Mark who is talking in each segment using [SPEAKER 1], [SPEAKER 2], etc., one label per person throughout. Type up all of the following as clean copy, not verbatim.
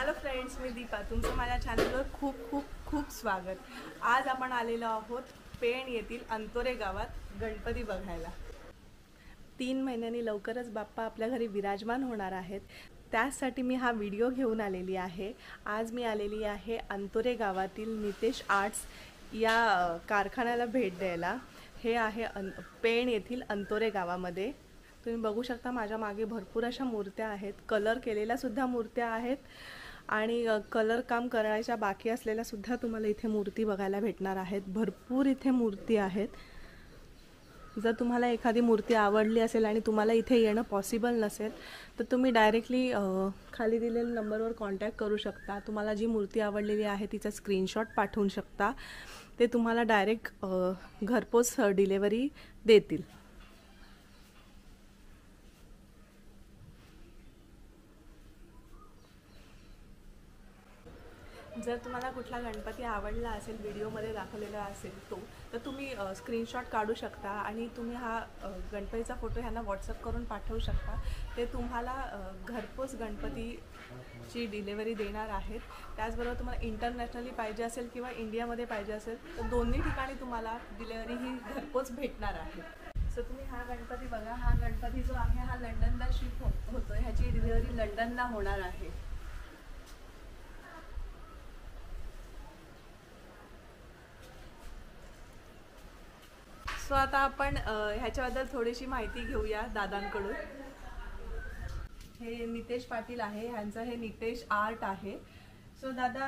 [SPEAKER 1] Hello friends, मी दीपा. तुमचं माझ्या चॅनलवर खूप खूप खूप स्वागत. आज आपण आलेलो आहोत पेण येथील अंतोरे गावात गणपती बघायला. 3 महिन्यांनी लवकरच बाप्पा आपल्या घरी विराजमान होणार आहेत. त्यासाठी मी हा व्हिडिओ घेऊन आलेली आहे. आज मी आलेली आहे अंतोरे गावातील नितेश आर्ट्स या कारखान्याला भेट द्यायला. हे आहे पेण येथील अंतोरे गावामध्ये. तुम्ही बघू शकता माझ्या मागे भरपूर अशा मूर्त्या आहेत. कलर केलेल्या सुद्धा मूर्त्या आहेत आणि कलर काम करायच्या बाकी असलेल्या सुद्धा तुम्हाला इथे मूर्ती बघायला भेटणार आहेत. भरपूर इथे मूर्ती आहेत. जर तुम्हाला एखादी मूर्ती आवडली असेल आणि तुम्हाला इथे येणं पॉसिबल नसेल तर तुम्ही डायरेक्टली खाली दिलेल्या नंबरवर कॉन्टॅक्ट करू शकता. तुम्हाला जी मूर्ती आवडलेली आहे तिचा स्क्रीनशॉट पाठवू शकता. ते तुम्हाला डायरेक्ट घरपोच डिलेवरी देतील. जर तुम्हाला कुठला गणपती आवडला असेल, व्हिडिओमध्ये दाखवलेला असेल तो, तर तुम्ही स्क्रीनशॉट काढू शकता आणि तुम्ही हा गणपतीचा फोटो ह्यांना व्हॉट्सअप करून पाठवू शकता. ते तुम्हाला घरपोच गणपतीची डिलेवरी देणार आहेत. त्याचबरोबर तुम्हाला इंटरनॅशनली पाहिजे असेल किंवा इंडियामध्ये पाहिजे असेल तर दोन्ही ठिकाणी तुम्हाला डिलेवरी ही घरपोच भेटणार आहे. सो तुम्ही हा गणपती बघा. हा गणपती जो आहे हा लंडनला शिफ्ट होतो. ह्याची डिलेवरी लंडनला होणार आहे. सो आता आपण ह्याच्याबद्दल थोडीशी माहिती घेऊया दादांकडून. हे नितेश पाटील आहे, ह्यांचं हे नितेश आर्ट आहे. सो दादा,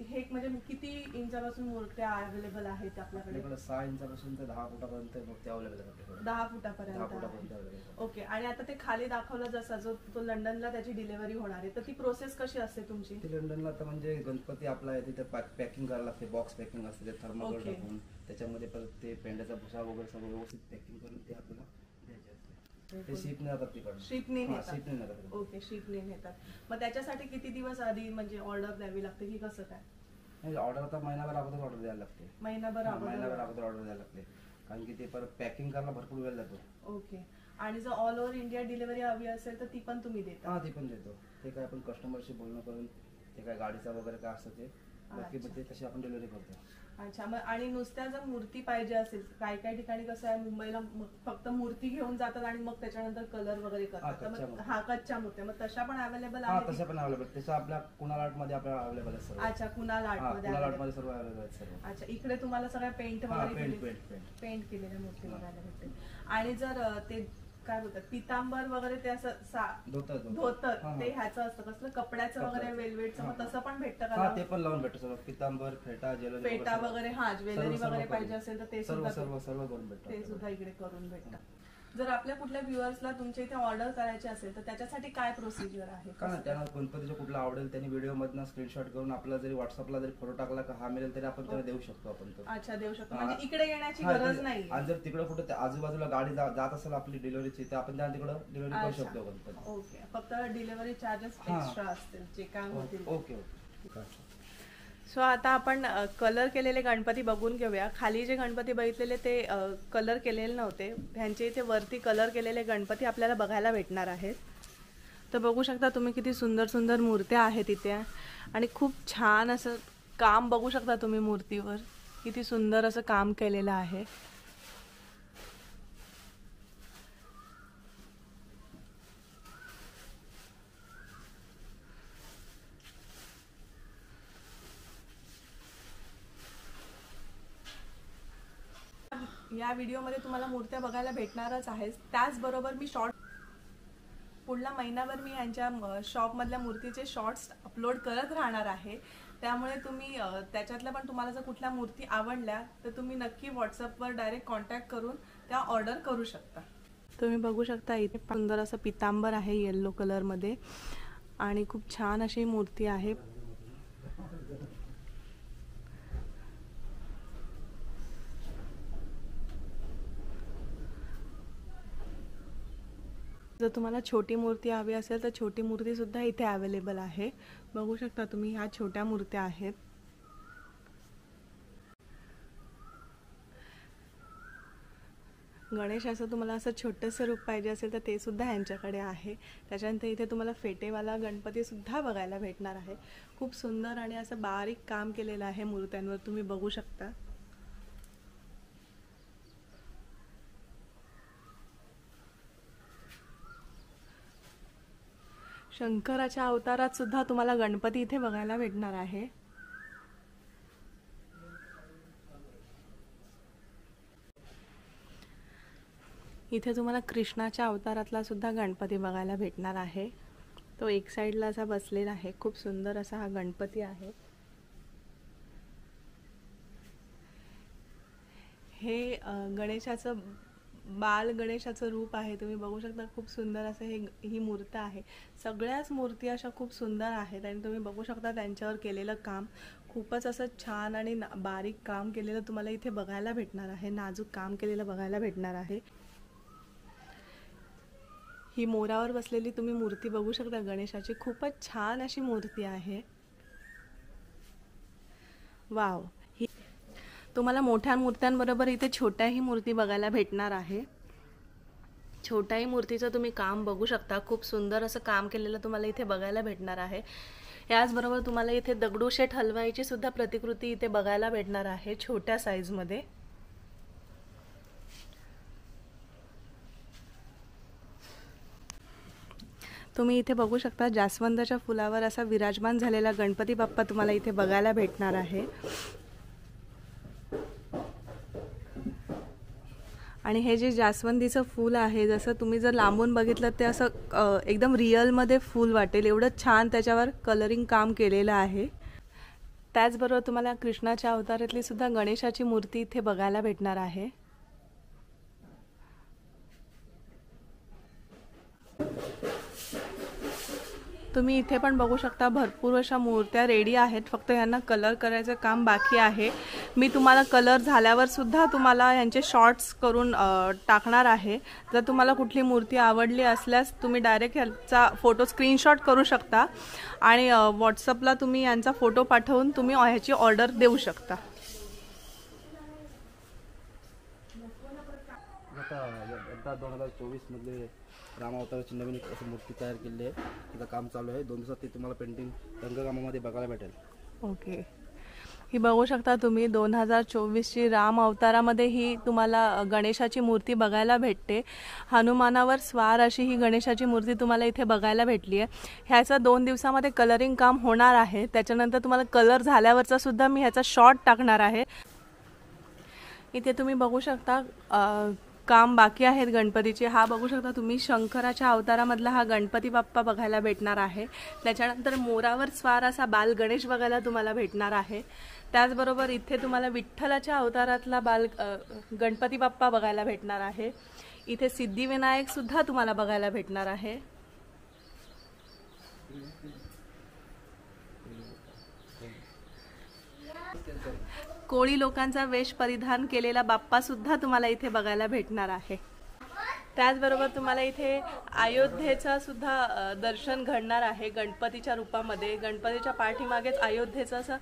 [SPEAKER 1] हे म्हणजे किती इंचापासून मूर्त्या अवेलेबल आहेत आपल्याकडे?
[SPEAKER 2] 6 इंचापासून ते 10 फुटापर्यंत मूर्ती अवेलेबल आहे आपल्याकडे.
[SPEAKER 1] 10 फुटापर्यंत. ओके. आणि आता ते खाली दाखवलं जसं जो तो लंडनला त्याची डिलिव्हरी होणार आहे, तर ती प्रोसेस कशी असते तुमची?
[SPEAKER 2] ती लंडनला तर म्हणजे गणपती आपला आहे तिथे पॅकिंग करायला लागते. बॉक्स पॅकिंग असते, ते थर्मोकोल टाकून त्याच्यामध्ये परत ते पेंड्याचा भुसा वगैरे सगळं व्यवस्थित पॅकिंग करून ते आपल्याला द्यायचे असते. ते शिपने जातात तिकडे.
[SPEAKER 1] शिपने नेतात. ओके, शिपने नेतात. मग त्याच्यासाठी किती दिवस आधी म्हणजे ऑर्डर द्यावी लागते की कसं काय?
[SPEAKER 2] ऑर्डर तर महिनाभर अगोदर ऑर्डर द्यायला लागते.
[SPEAKER 1] महिनाभर
[SPEAKER 2] अगोदर ऑर्डर द्यायला लागते, कारण की ते परत पॅकिंग करायला भरपूर वेळ जातो.
[SPEAKER 1] ओके. आणि जर ऑल ओव्हर इंडिया डिलिव्हरी हवी असेल तर ती पण तुम्ही देता?
[SPEAKER 2] हा, ती पण देतो. ते काय आपण कस्टमरशी बोलणं करून ते काय गाडीचा वगैरे काय असतं ते बाकी ते तशी आपण डिलिव्हरी करतो.
[SPEAKER 1] अच्छा. मग आणि नुसत्या जर मूर्ती पाहिजे असेल, काही ठिकाणी कसं आहे, मुंबईला फक्त मूर्ती घेऊन जातात आणि मग त्याच्यानंतर कलर वगैरे करतात. हा, कच्च्या मूर्त्या मग तशा पण अवेलेबल आहेत?
[SPEAKER 2] तशा पण अवेलेबल. तसं आपल्या कुणाल आर्ट मध्ये आपल्याला अवेलेबल आहे सर्व.
[SPEAKER 1] अच्छा, कुणाल आर्ट मध्ये
[SPEAKER 2] सर्व अवेलेबल आहेत सर्व.
[SPEAKER 1] अच्छा. इकडे तुम्हाला सगळ्या पेंट वगैरे पेंट केलेल्या मूर्ती बघायला भेटतील. आणि जर ते काय बोलतात पितांबर वगैरे ते असं धोतर ते ह्याचं असतं कसलं कपड्याचं वगैरे वेलवेटचं, मग तसं पण भेटतं का?
[SPEAKER 2] ते पण लावून भेटतं. पितांबर, फेटा
[SPEAKER 1] वगैरे. हा, ज्वेलरी वगैरे पाहिजे असेल तर ते सुद्धा
[SPEAKER 2] करून भेटतं.
[SPEAKER 1] ते सुद्धा इकडे करून भेटतं. जर आपल्या कुठल्या व्ह्युअर्सला तुमच्या इथे ऑर्डर करायची असेल तर त्याच्यासाठी काय प्रोसिजर आहे?
[SPEAKER 2] का त्यांना गणपतीचं कुठला आवडेल त्यांनी व्हिडिओ मधनं स्क्रीनशॉट करून आपला जरी व्हॉट्सअपला जरी फोटो टाकला का हा मिळेल तरी आपण त्याला देऊ शकतो. आपण
[SPEAKER 1] अच्छा, देऊ शकतो. म्हणजे इकडे येण्याची गरज नाही.
[SPEAKER 2] आणि जर तिकडे कुठे आजूबाजूला गाडी जात असेल आपली डिलिव्हरीची तर आपण त्यांना तिकडे डिलिव्हरी करू शकतो गणपती.
[SPEAKER 1] ओके. फक्त डिलिव्हरी चार्जेस एक्स्ट्रा असतील जे काय होतील.
[SPEAKER 2] ओके.
[SPEAKER 1] सो आता आपण कलर केलेले गणपती बघून घेऊया. खाली जे गणपती बघितलेले ते कलर केलेले नव्हते. ह्यांचे इथे वरती कलर केलेले गणपती आपल्याला बघायला भेटणार आहेत. तर बघू शकता तुम्ही किती सुंदर सुंदर मूर्त्या आहेत इथे आणि खूप छान असं काम बघू शकता तुम्ही मूर्तीवर. किती सुंदर असं काम केलेलं आहे. या व्हिडिओमध्ये तुम्हाला मूर्त्या बघायला भेटणारच आहेत. त्याचबरोबर मी पुढला महिनाभर मी यांच्या शॉपमधल्या मूर्तीचे शॉर्ट्स अपलोड करत राहणार आहे. त्यामुळे तुम्ही त्याच्यातल्या पण तुम्हाला जर कुठल्या मूर्ती आवडल्या तर तुम्ही नक्की व्हॉट्सअपवर डायरेक्ट कॉन्टॅक्ट करून त्या ऑर्डर करू शकता. तुम्ही बघू शकता इथे सुंदर असं पितांबर आहे येल्लो कलरमध्ये आणि खूप छान अशी मूर्ती आहे. जर तुम्हाला छोटी मूर्ती हवी असेल तर छोटी मूर्ती सुद्धा इथे अवेलेबल आहे. बघू शकता तुम्ही ह्या छोट्या मूर्त्या आहेत. गणेशाचं तुम्हाला असं छोटंसं रूप पाहिजे असेल तर ते सुद्धा ह्यांच्याकडे आहे. त्याच्यानंतर इथे तुम्हाला फेटेवाला गणपतीसुद्धा बघायला भेटणार आहे. खूप सुंदर आणि असं बारीक काम केलेलं आहे मूर्त्यांवर, तुम्ही बघू शकता. शंकराच्या अवतारात सुद्धा तुम्हाला गणपती इथे बघायला भेटणार आहे. इथे तुम्हाला कृष्णाच्या अवतारातला सुद्धा गणपती बघायला भेटणार आहे. तो एक साईडला असा बसलेला आहे. खूप सुंदर असा हा गणपती आहे. हे गणेशाचं बाल गणेशाचं रूप आहे, तुम्ही बघू शकता. खूप सुंदर असं ही मूर्ती आहे. सगळ्याच मूर्ती अशा खूप सुंदर आहेत आणि तुम्ही बघू शकता त्यांच्यावर केलेलं काम खूपच असं छान आणि बारीक काम केलेलं तुम्हाला इथे बघायला भेटणार आहे. नाजूक काम केलेलं बघायला भेटणार आहे. ही मोरावर बसलेली तुम्ही मूर्ती बघू शकता गणेशाची, खूपच छान अशी मूर्ती आहे. वाव. तुम्हाला मोठ्या मूर्त्यांबरोबर इथे छोट्याही मूर्ती बघायला भेटणार आहे. छोट्याही मूर्तीचं तुम्ही काम बघू शकता. खूप सुंदर असं काम केलेलं तुम्हाला इथे बघायला भेटणार आहे. याचबरोबर तुम्हाला इथे दगडूशेठ हलवाईची सुद्धा प्रतिकृती इथे बघायला भेटणार आहे छोट्या साईजमध्ये. तुम्ही इथे बघू शकता जास्वंदाच्या फुलावर असा विराजमान झालेला गणपती बाप्पा तुम्हाला इथे बघायला भेटणार आहे. आणि हे जे जास्वंदीचं फूल आहे, जसं तुम्ही जर लांबून बघितलं ते असं एकदम रिअलमध्ये फूल वाटेल एवढं छान त्याच्यावर कलरिंग काम केलेलं आहे. त्याचबरोबर तुम्हाला कृष्णाच्या अवतारातली सुद्धा गणेशाची मूर्ती इथे बघायला भेटणार आहे. तुम्ही इथे पण बघू शकता भरपूर अशा मूर्त्या रेडी आहेत, फक्त यांना कलर करायचं काम बाकी आहे. मी तुम्हाला कलर झाल्यावर सुद्धा तुम्हाला यांचे शॉर्ट्स करून टाकणार आहे. जर तुम्हाला कुठली मूर्ती आवडली असल्यास तुम्ही डायरेक्ट ह्याचा फोटो स्क्रीनशॉट करू शकता आणि व्हॉट्सअपला तुम्ही यांचा फोटो पाठवून तुम्ही ह्याची ऑर्डर देऊ शकता.
[SPEAKER 2] आता 2024 मध्ये राम अवताराची नवीन अशी मूर्ती तयार केली आहे. त्याचं काम चालू आहे. 2 दिवसात ते तुम्हाला पेंटिंग रंगकामामध्ये बघायला भेटेल.
[SPEAKER 1] ओके. ही बघू शकता तुम्ही 2024ची राम अवतारामध्ये ही तुम्हाला गणेशाची मूर्ती बघायला भेटते. हनुमानावर स्वार अशी ही गणेशाची मूर्ती तुम्हाला इथे बघायला भेटली आहे. ह्याचं 2 दिवसामध्ये कलरिंग काम होणार आहे. त्याच्यानंतर तुम्हाला कलर झाल्यावरचा सुद्धा मी ह्याचा शॉट टाकणार आहे. इथे तुम्ही बघू शकता काम बाकी आहेत गणपतीचे. हा बघू शकता तुम्ही शंकराच्या अवतारामधला हा गणपती बाप्पा बघायला भेटणार आहे. त्याच्यानंतर मोरावर स्वार असा बाल गणेश बघायला तुम्हाला भेटणार आहे. त्याचबरोबर इथे तुम्हाला विठ्ठलाच्या अवतारातला गणपती बाप्पा बघायला भेटणार आहे. इथे सिद्धिविनायक सुद्धा तुम्हाला बघायला भेटणार आहे. कोळी लोकांचा वेश परिधान केलेला बाप्पा सुद्धा तुम्हाला इथे बघायला भेटणार आहे. त्याचबरोबर तुम्हाला इथे अयोध्येचं सुद्धा दर्शन घडणार आहे गणपतीच्या रूपामध्ये. गणपतीच्या पाठीमागेच अयोध्येचं असं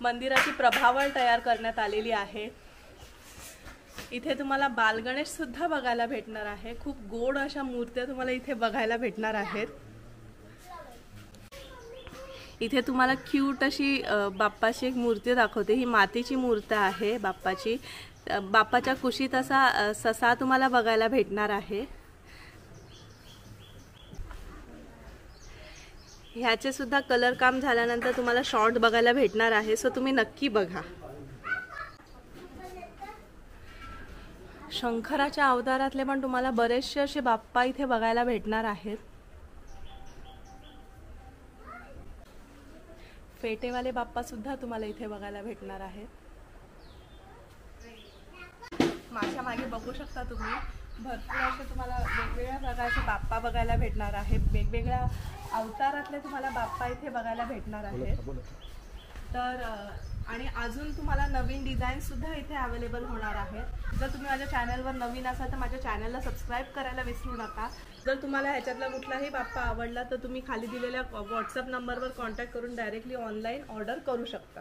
[SPEAKER 1] मंदिराची प्रभावळ तयार करण्यात आलेली आहे. इथे तुम्हाला बालगणेश सुद्धा बघायला भेटणार आहे. खूप गोड अशा मूर्त्या तुम्हाला इथे बघायला भेटणार आहेत. इथे तुम्हाला क्यूट अशी बाप्पाची एक मूर्ती दाखवते. ही मातीची मूर्ती आहे बाप्पाची. बाप्पाच्या कुशीत असा ससा तुम्हाला बघायला भेटणार आहे. ह्याचे सुद्धा कलर काम झाल्यानंतर तुम्हाला शॉर्ट बघायला भेटणार आहे, सो तुम्ही नक्की बघा. शंकराच्या अवतारातले पण तुम्हाला बरेचसे असे बाप्पा इथे बघायला भेटणार आहेत. फेटेवाले बाप्पा सुद्धा तुम्हाला इथे बघायला भेटणार आहेत. माझ्या मागे बघू शकता तुम्ही भरपूर असे तुम्हाला वेगवेगळ्या प्रकारचे बाप्पा बघायला भेटणार आहेत. वेगवेगळ्या अवतारातले तुम्हाला बाप्पा इथे बघायला भेटणार आहेत. तर आणि अजून तुम्हाला नवीन डिझाईन सुद्धा इथे अवेलेबल होणार आहेत. जर तुम्ही माझ्या चॅनलवर नवीन असाल तर माझ्या चॅनलला सबस्क्राईब करायला विसरू नका. जर तुम्हाला ह्याच्यातला कुठलाही बाप्पा आवडला तर तुम्ही खाली दिलेल्या व्हॉट्सअप नंबरवर कॉन्टॅक्ट करून डायरेक्टली ऑनलाईन ऑर्डर करू शकता.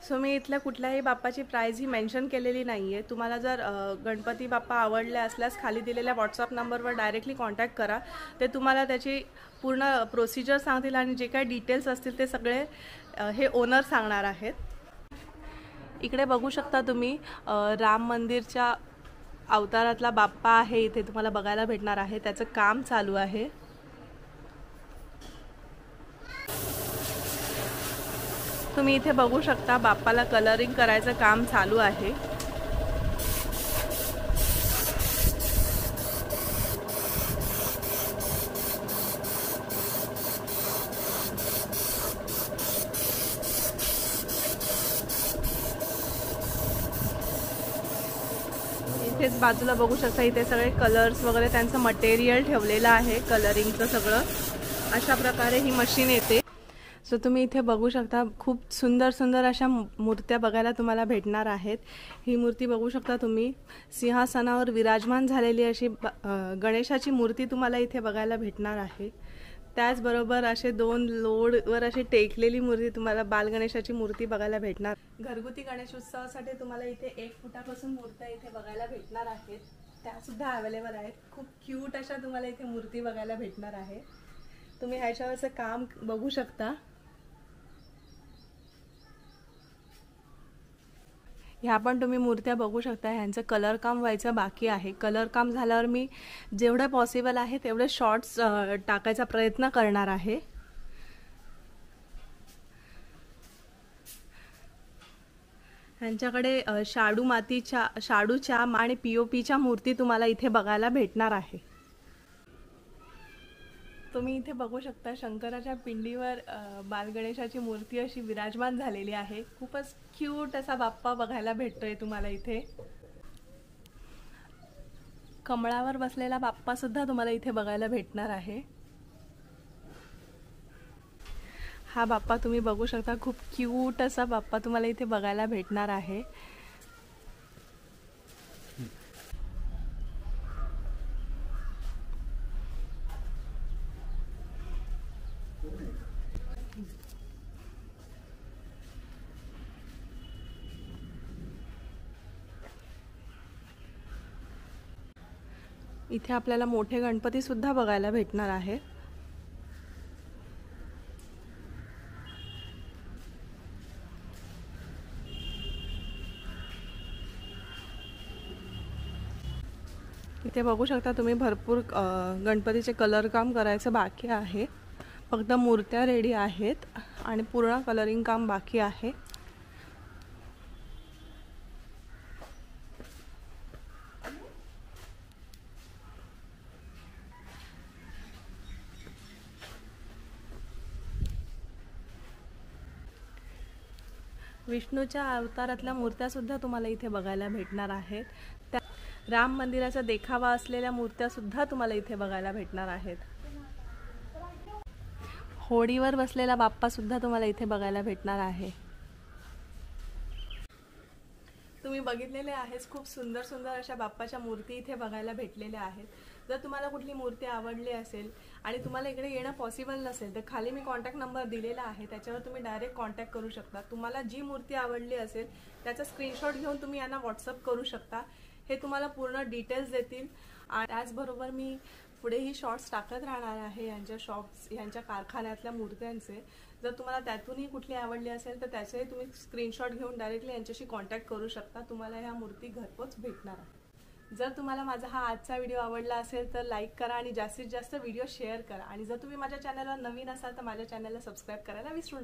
[SPEAKER 1] सो मी इथल्या कुठल्याही बाप्पाची प्राईज ही मेन्शन केलेली नाही आहे. तुम्हाला जर गणपती बाप्पा आवडले असल्यास खाली दिलेल्या व्हॉट्सअप नंबरवर डायरेक्टली कॉन्टॅक्ट करा. ते तुम्हाला त्याची पूर्ण प्रोसिजर सांगतील आणि जे काही डिटेल्स असतील ते सगळे हे ओनर सांगणार आहेत. इकडे बघू शकता तुम्ही राम मंदिरच्या अवतारातला बाप्पा आहे, इथे तुम्हाला बघायला भेटणार आहे. त्याचं काम चालू आहे. तुम्ही इथे बघू शकता बाप्पाला कलरिंग करायचं काम चालू आहे. इथेच बाजूला बघू शकता इथे सगळे कलर्स वगैरे त्यांचं मटेरियल ठेवलेलं आहे. कलरिंगचं सगळं अशा प्रकारे ही मशीन येते. सो तुम्ही इथे बघू शकता खूप सुंदर सुंदर अशा मूर्त्या बघायला तुम्हाला भेटणार आहेत. ही मूर्ती बघू शकता तुम्ही, सिंहासनावर विराजमान झालेली अशी गणेशाची मूर्ती तुम्हाला इथे बघायला भेटणार आहे. त्याचबरोबर असे 2 लोडवर अशी टेकलेली मूर्ती तुम्हाला बालगणेशाची मूर्ती बघायला भेटणार. घरगुती गणेश उत्सवासाठी तुम्हाला इथे 1 फुटापासून मूर्त्या इथे बघायला भेटणार आहेत. त्यासुद्धा अवेलेबल आहेत. खूप क्यूट अशा तुम्हाला इथे मूर्ती बघायला भेटणार आहे. तुम्ही ह्याच्यावरचं काम बघू शकता. ह्या पण तुम्ही मूर्त्या बघू शकता. ह्यांचं कलर काम व्हायचं बाकी आहे. कलर काम झाल्यावर मी जेवढं पॉसिबल आहे तेवढे शॉर्ट्स टाकायचा प्रयत्न करणार आहे. ह्यांच्याकडे शाडूच्या आणि POPच्या मूर्ती तुम्हाला इथे बघायला भेटणार आहे. तुम्ही इथे बघू शकता शंकराच्या पिंडीवर बालगणेशाची मूर्ती अशी विराजमान झालेली आहे. खूपच क्यूट असा बाप्पा बघायला भेटतोय तुम्हाला इथे. कमळावर बसलेला बाप्पा सुद्धा तुम्हाला इथे बघायला भेटणार आहे. हा बाप्पा तुम्ही बघू शकता, खूप क्यूट असा बाप्पा तुम्हाला इथे बघायला भेटणार आहे. इथे आपल्याला मोठे गणपती सुद्धा बघायला भेटणार आहे. इथे बघू शकता तुम्ही भरपूर गणपतीचे कलर काम करायचं बाकी आहे. फक्त मूर्त्या रेडी आहेत आणि पूर्ण कलरिंग काम बाकी आहे. विष्णूच्या अवतारातल्या मूर्त्या सुद्धा तुम्हाला इथे बघायला भेटणार आहेत. त्या राम मंदिराचा देखावा असलेल्या मूर्त्या सुद्धा तुम्हाला इथे बघायला भेटणार आहेत. होडीवर बसलेला बाप्पा सुद्धा तुम्हाला इथे बघायला भेटणार आहे. तुम्ही बघितलेले आहेच, खूप सुंदर सुंदर अशा बाप्पाच्या मूर्ती इथे बघायला भेटलेल्या आहेत. जर तुम्हाला कुठली मूर्ती आवडली असेल आणि तुम्हाला इकडे येणं पॉसिबल नसेल तर खाली मी कॉन्टॅक्ट नंबर दिलेला आहे, त्याच्यावर तुम्ही डायरेक्ट कॉन्टॅक्ट करू शकता. तुम्हाला जी मूर्ती आवडली असेल त्याचा स्क्रीनशॉट घेऊन तुम्ही यांना व्हॉट्सअप करू शकता. हे तुम्हाला पूर्ण डिटेल्स देतील. आणि त्याचबरोबर मी पुढेही शॉर्ट्स टाकत राहणार आहे यांच्या कारखान्यातल्या मूर्त्यांचे. जर तुम्हाला त्यातूनही कुठली आवडली असेल तर त्याचेही तुम्ही स्क्रीनशॉट घेऊन डायरेक्टली यांच्याशी कॉन्टॅक्ट करू शकता. तुम्हाला ह्या मूर्ती घरपोच भेटणार आहे. जर तुम्हाला माझा हा आजचा व्हिडिओ आवडला असेल तर लाईक करा आणि जास्तीत जास्त व्हिडिओ शेअर करा. आणि जर तुम्ही माझ्या चॅनलला नवीन असाल तर माझ्या चॅनलला सबस्क्राईब करायला विसरू नका.